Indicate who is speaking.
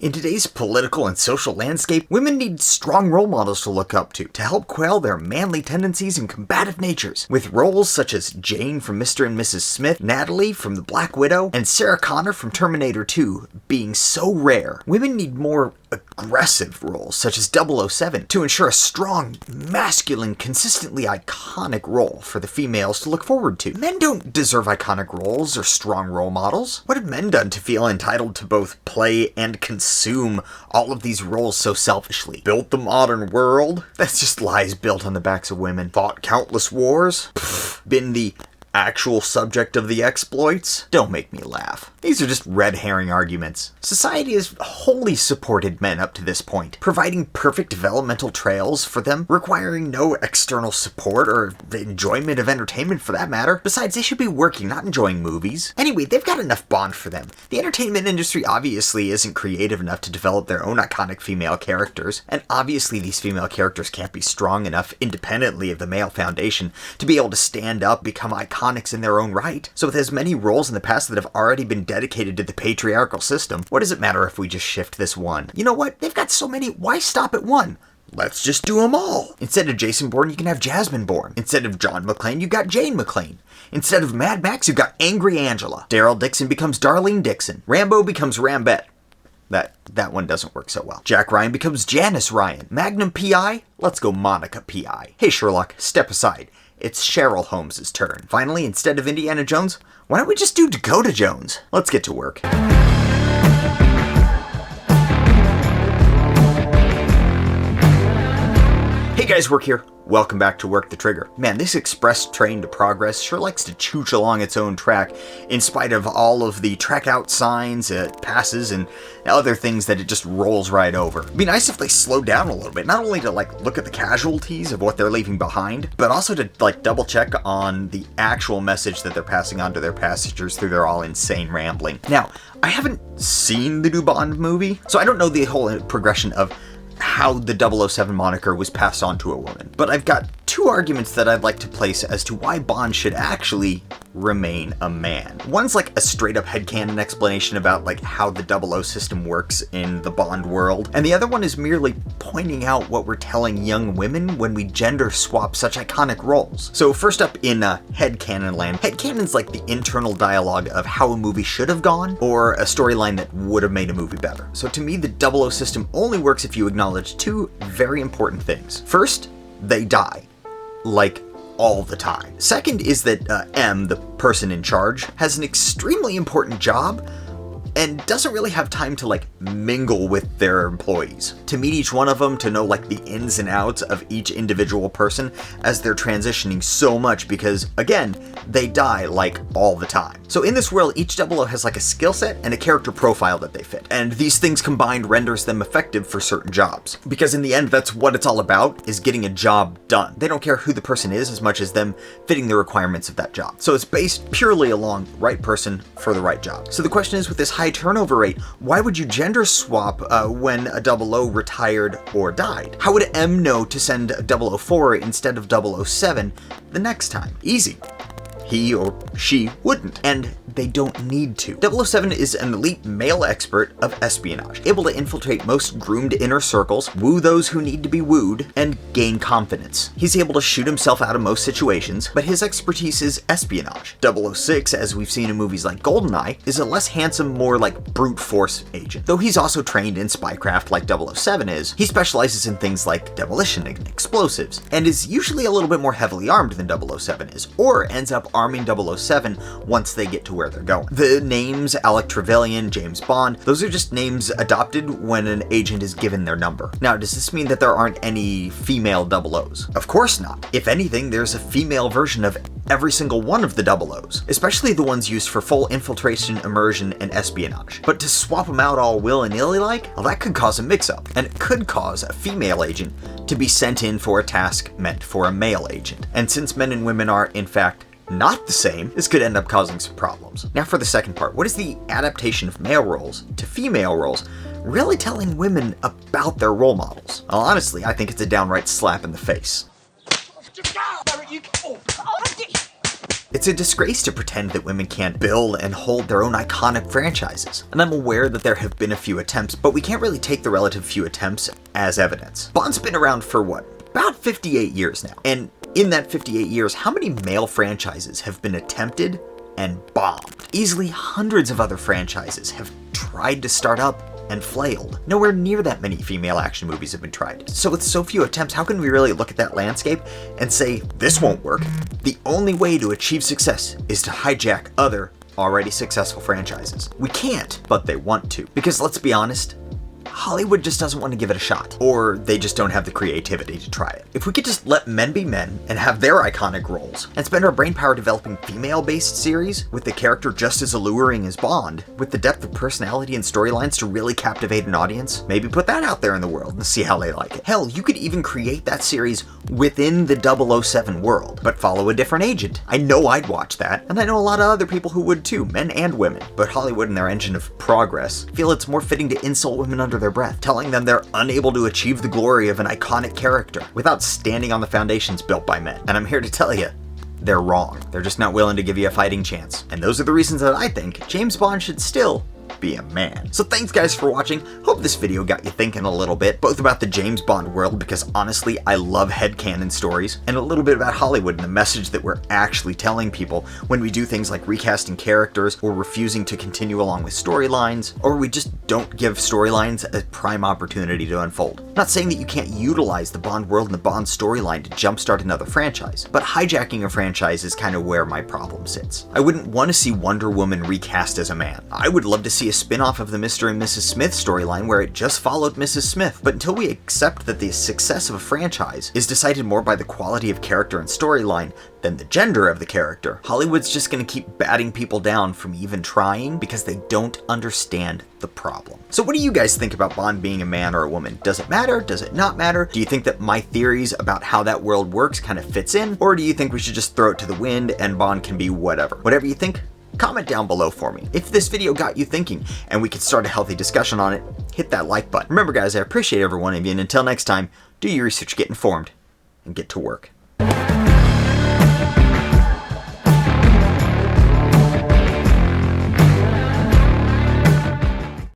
Speaker 1: In today's political and social landscape, women need strong role models to look up to help quell their manly tendencies and combative natures. With roles such as Jane from Mr. and Mrs. Smith, Natalie from The Black Widow, and Sarah Connor from Terminator 2 being so rare, women need more aggressive roles such as 007 to ensure a strong, masculine, consistently iconic role for the females to look forward to. Men don't deserve iconic roles or strong role models. What have men done to feel entitled to both play and consume all of these roles so selfishly? Built the modern world? That's just lies built on the backs of women. Fought countless wars? Been the actual subject of the exploits? Don't make me laugh. These are just red herring arguments. Society has wholly supported men up to this point, providing perfect developmental trails for them, requiring no external support or enjoyment of entertainment for that matter. Besides, they should be working, not enjoying movies. Anyway, they've got enough bond for them. The entertainment industry obviously isn't creative enough to develop their own iconic female characters, and obviously these female characters can't be strong enough independently of the male foundation to be able to stand up, become iconics in their own right. So with as many roles in the past that have already been dedicated to the patriarchal system, what does it matter if we just shift this one? You know what? They've got so many, why stop at one? Let's just do them all. Instead of Jason Bourne, you can have Jasmine Bourne. Instead of John McClane, you got Jane McClane. Instead of Mad Max, you got Angry Angela. Daryl Dixon becomes Darlene Dixon. Rambo becomes Rambette. That one doesn't work so well. Jack Ryan becomes Janice Ryan. Magnum P.I.? Let's go Monica P.I. Hey Sherlock, step aside. It's Cheryl Holmes' turn. Finally, instead of Indiana Jones, why don't we just do Dakota Jones? Let's get to work. Hey guys, Work here. Welcome back to Work the Trigger. Man, this express train to progress sure likes to chooch along its own track, in spite of all of the track out signs, passes, and other things that it just rolls right over. It'd be nice if they slowed down a little bit, not only to look at the casualties of what they're leaving behind, but also to double check on the actual message that they're passing on to their passengers through their all insane rambling. Now, I haven't seen the new Bond movie, so I don't know the whole progression of how the 007 moniker was passed on to a woman. But I've got two arguments that I'd like to place as to why Bond should actually remain a man. One's like a straight up headcanon explanation about how the 00 system works in the Bond world, and the other one is merely pointing out what we're telling young women when we gender swap such iconic roles. So first up in headcanon land, headcanon's like the internal dialogue of how a movie should have gone, or a storyline that would have made a movie better. So to me, the 00 system only works if you acknowledge two very important things. First, they die. All the time. Second is that M, the person in charge, has an extremely important job and doesn't really have time to mingle with their employees, to meet each one of them, to know the ins and outs of each individual person as they're transitioning so much because, again, they die all the time. So in this world, each 00 has a skill set and a character profile that they fit, and these things combined renders them effective for certain jobs. Because in the end, that's what it's all about, is getting a job done. They don't care who the person is as much as them fitting the requirements of that job. So it's based purely along right person for the right job. So the question is, with this high turnover rate, why would you gender swap when a 00 retired or died? How would M know to send 004 instead of 007 the next time? Easy. He or she wouldn't, and they don't need to. 007 is an elite male expert of espionage, able to infiltrate most groomed inner circles, woo those who need to be wooed, and gain confidence. He's able to shoot himself out of most situations, but his expertise is espionage. 006, as we've seen in movies like GoldenEye, is a less handsome, more brute force agent. Though he's also trained in spycraft like 007 is, he specializes in things like demolition and explosives, and is usually a little bit more heavily armed than 007 is, or ends up arming 007 once they get to where they're going. The names Alec Trevelyan, James Bond, those are just names adopted when an agent is given their number. Now, does this mean that there aren't any female 00s? Of course not. If anything, there's a female version of every single one of the 00s, especially the ones used for full infiltration, immersion, and espionage. But to swap them out all willy-nilly well, that could cause a mix-up, and it could cause a female agent to be sent in for a task meant for a male agent. And since men and women are, in fact, not the same, this could end up causing some problems. Now for the second part, what is the adaptation of male roles to female roles really telling women about their role models? Well, honestly, I think it's a downright slap in the face. It's a disgrace to pretend that women can't build and hold their own iconic franchises. And I'm aware that there have been a few attempts, but we can't really take the relative few attempts as evidence. Bond's been around for what? About 58 years now. And in that 58 years, how many male franchises have been attempted and bombed? Easily hundreds of other franchises have tried to start up and flailed. Nowhere near that many female action movies have been tried. So with so few attempts, how can we really look at that landscape and say, this won't work? The only way to achieve success is to hijack other already successful franchises. We can't, but they want to. Because let's be honest, Hollywood just doesn't want to give it a shot, or they just don't have the creativity to try it. If we could just let men be men and have their iconic roles, and spend our brainpower developing female-based series with the character just as alluring as Bond, with the depth of personality and storylines to really captivate an audience, maybe put that out there in the world and see how they like it. Hell, you could even create that series within the 007 world, but follow a different agent. I know I'd watch that, and I know a lot of other people who would too, men and women. But Hollywood and their engine of progress feel it's more fitting to insult women under their breath, telling them they're unable to achieve the glory of an iconic character without standing on the foundations built by men. And I'm here to tell you, they're wrong. They're just not willing to give you a fighting chance. And those are the reasons that I think James Bond should still be a man. So thanks guys for watching. Hope this video got you thinking a little bit, both about the James Bond world, because honestly I love headcanon stories, and a little bit about Hollywood and the message that we're actually telling people when we do things like recasting characters, or refusing to continue along with storylines, or we just don't give storylines a prime opportunity to unfold. I'm not saying that you can't utilize the Bond world and the Bond storyline to jumpstart another franchise, but hijacking a franchise is kind of where my problem sits. I wouldn't want to see Wonder Woman recast as a man. I would love to see a spin-off of the Mr. and Mrs. Smith storyline where it just followed Mrs. Smith. But until we accept that the success of a franchise is decided more by the quality of character and storyline than the gender of the character, Hollywood's just gonna keep batting people down from even trying because they don't understand the problem. So what do you guys think about Bond being a man or a woman? Does it matter? Does it not matter? Do you think that my theories about how that world works kind of fits in? Or do you think we should just throw it to the wind and Bond can be whatever? Whatever you think, comment down below for me. If this video got you thinking and we could start a healthy discussion on it, hit that like button. Remember guys, I appreciate every one of you, and until next time, do your research, get informed, and get to work.